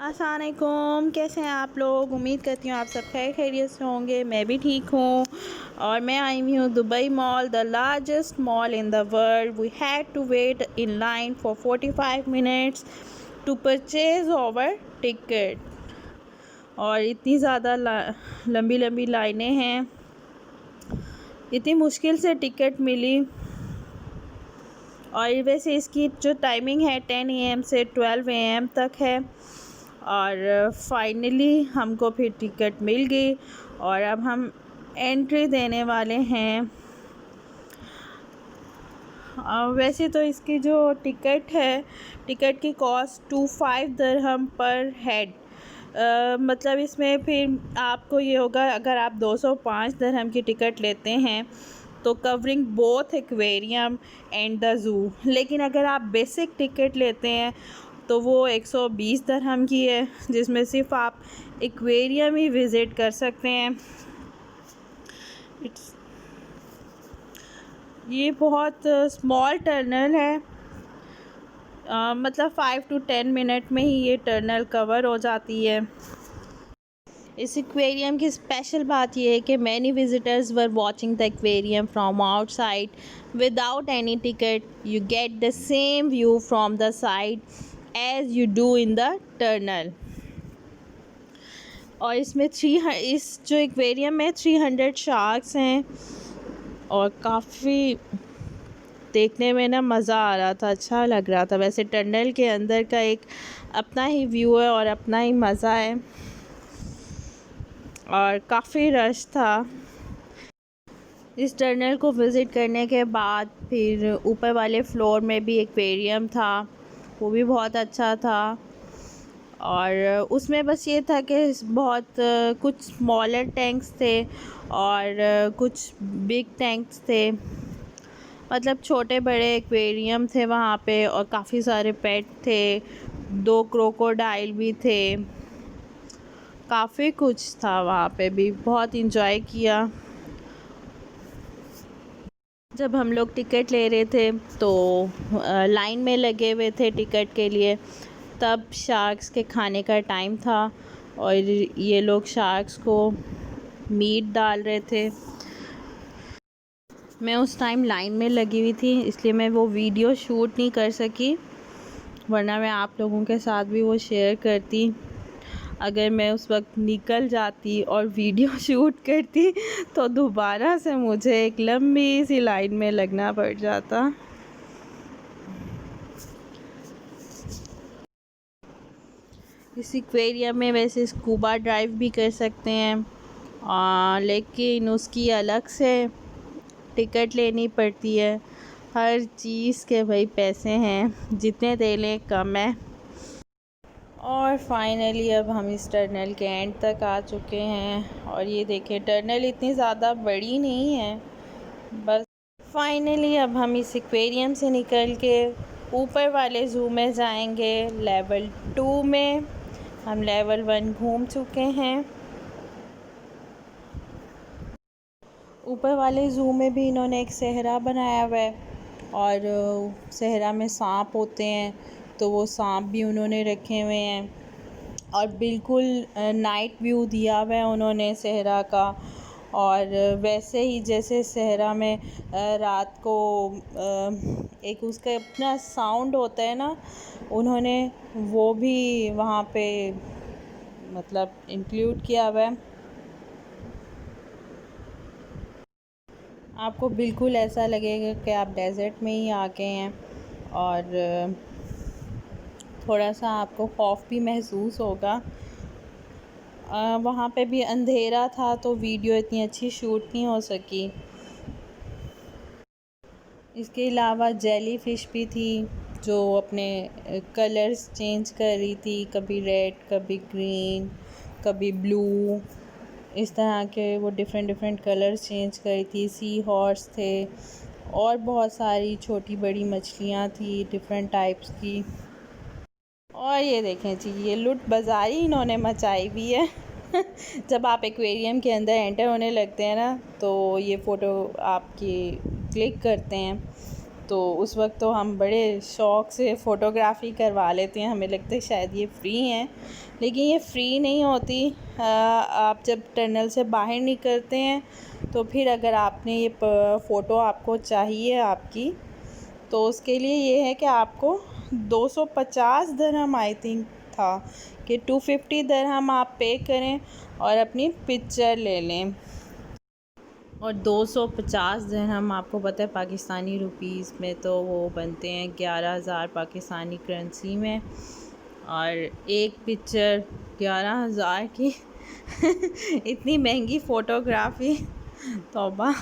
अस्सलामुअलैकुम, कैसे हैं आप लोग। उम्मीद करती हूँ आप सब खैर खैरियत से होंगे। मैं भी ठीक हूँ और मैं आई हुई हूँ Dubai mall, the largest mall in the world. We had to wait in line for 45 minutes to purchase our ticket. और इतनी ज़्यादा लंबी लंबी लाइनें हैं, इतनी मुश्किल से टिकट मिली। और वैसे इसकी जो टाइमिंग है 10 AM से 12 AM तक है। और फाइनली हमको फिर टिकट मिल गई और अब हम एंट्री देने वाले हैं। वैसे तो इसकी जो टिकट है, टिकट की कॉस्ट 25 दिरहम पर हेड। मतलब इसमें फिर आपको ये होगा, अगर आप 205 दिरहम की टिकट लेते हैं तो covering both aquarium and the zoo. लेकिन अगर आप बेसिक टिकट लेते हैं तो वो 120 दिरहम की है, जिसमें सिर्फ आप एक्वेरियम ही विज़िट कर सकते हैं। ये बहुत स्मॉल टनल है, मतलब 5 to 10 मिनट में ही ये टनल कवर हो जाती है। इस एक्वेरियम की स्पेशल बात यह है कि many visitors were watching the aquarium from outside without any ticket. You get the same view from the side as you do in the tunnel. और इसमें इस जो एक्वेरियम में 300 शार्क्स हैं और काफ़ी देखने में ना मज़ा आ रहा था, अच्छा लग रहा था। वैसे टनल के अंदर का एक अपना ही व्यू है और अपना ही मज़ा है और काफ़ी रश था। इस टनल को विज़िट करने के बाद फिर ऊपर वाले फ्लोर में भी एक्वेरियम था, वो भी बहुत अच्छा था। और उसमें बस ये था कि बहुत कुछ स्मॉलर टैंक्स थे और कुछ बिग टैंक्स थे, मतलब छोटे बड़े एक्वेरियम थे वहाँ पे। और काफ़ी सारे पेट थे, 2 क्रोकोडाइल भी थे, काफ़ी कुछ था वहाँ पे भी। बहुत इंजॉय किया। जब हम लोग टिकट ले रहे थे तो लाइन में लगे हुए थे टिकट के लिए, तब शार्क्स के खाने का टाइम था और ये लोग शार्क्स को मीट डाल रहे थे। मैं उस टाइम लाइन में लगी हुई थी, इसलिए मैं वो वीडियो शूट नहीं कर सकी, वरना मैं आप लोगों के साथ भी वो शेयर करती। अगर मैं उस वक्त निकल जाती और वीडियो शूट करती तो दोबारा से मुझे एक लंबी सी लाइन में लगना पड़ जाता। इस एक्वेरियम में वैसे स्कूबा ड्राइव भी कर सकते हैं, लेकिन उसकी अलग से टिकट लेनी पड़ती है। हर चीज़ के भाई पैसे हैं, जितने दे लें कम है। और फाइनली अब हम इस टनल के एंड तक आ चुके हैं और ये देखें, टनल इतनी ज़्यादा बड़ी नहीं है। बस फाइनली अब हम इस एक्वेरियम से निकल के ऊपर वाले ज़ू में जाएंगे, लेवल 2 में। हम लेवल 1 घूम चुके हैं। ऊपर वाले ज़ू में भी इन्होंने एक सहरा बनाया हुआ है और सहरा में सांप होते हैं, तो वो सांप भी उन्होंने रखे हुए हैं। और बिल्कुल नाइट व्यू दिया हुआ है उन्होंने सहरा का। और वैसे ही जैसे सहरा में रात को एक उसका अपना साउंड होता है ना, उन्होंने वो भी वहाँ पे मतलब इंक्लूड किया हुआ है। आपको बिल्कुल ऐसा लगेगा कि आप डेज़र्ट में ही आ गए हैं और थोड़ा सा आपको खौफ भी महसूस होगा। वहाँ पे भी अंधेरा था तो वीडियो इतनी अच्छी शूट नहीं हो सकी। इसके अलावा जेली फ़िश भी थी जो अपने कलर्स चेंज कर रही थी, कभी रेड, कभी ग्रीन, कभी ब्लू, इस तरह के वो डिफरेंट कलर्स चेंज कर रही थी। सी हॉर्स थे और बहुत सारी छोटी बड़ी मछलियाँ थी डिफरेंट टाइप्स की। और ये देखें जी, ये लूट बाज़ारी इन्होंने मचाई हुई है। जब आप एक्वेरियम के अंदर एंटर होने लगते हैं ना, तो ये फ़ोटो आपकी क्लिक करते हैं तो उस वक्त तो हम बड़े शौक़ से फ़ोटोग्राफ़ी करवा लेते हैं, हमें लगता है शायद ये फ़्री हैं, लेकिन ये फ़्री नहीं होती। आप जब टनल से बाहर निकलते हैं तो फिर अगर आपने ये फ़ोटो आपको चाहिए आपकी, तो उसके लिए ये है कि आपको 250 दिरहम आई थिंक था कि 250 दिरहम आप पे करें और अपनी पिक्चर ले लें। और 250 दिरहम आपको पता है पाकिस्तानी रुपीस में तो वो बनते हैं 11,000 पाकिस्तानी करेंसी में, और एक पिक्चर 11,000 की इतनी महंगी फ़ोटोग्राफ़ी, तौबा।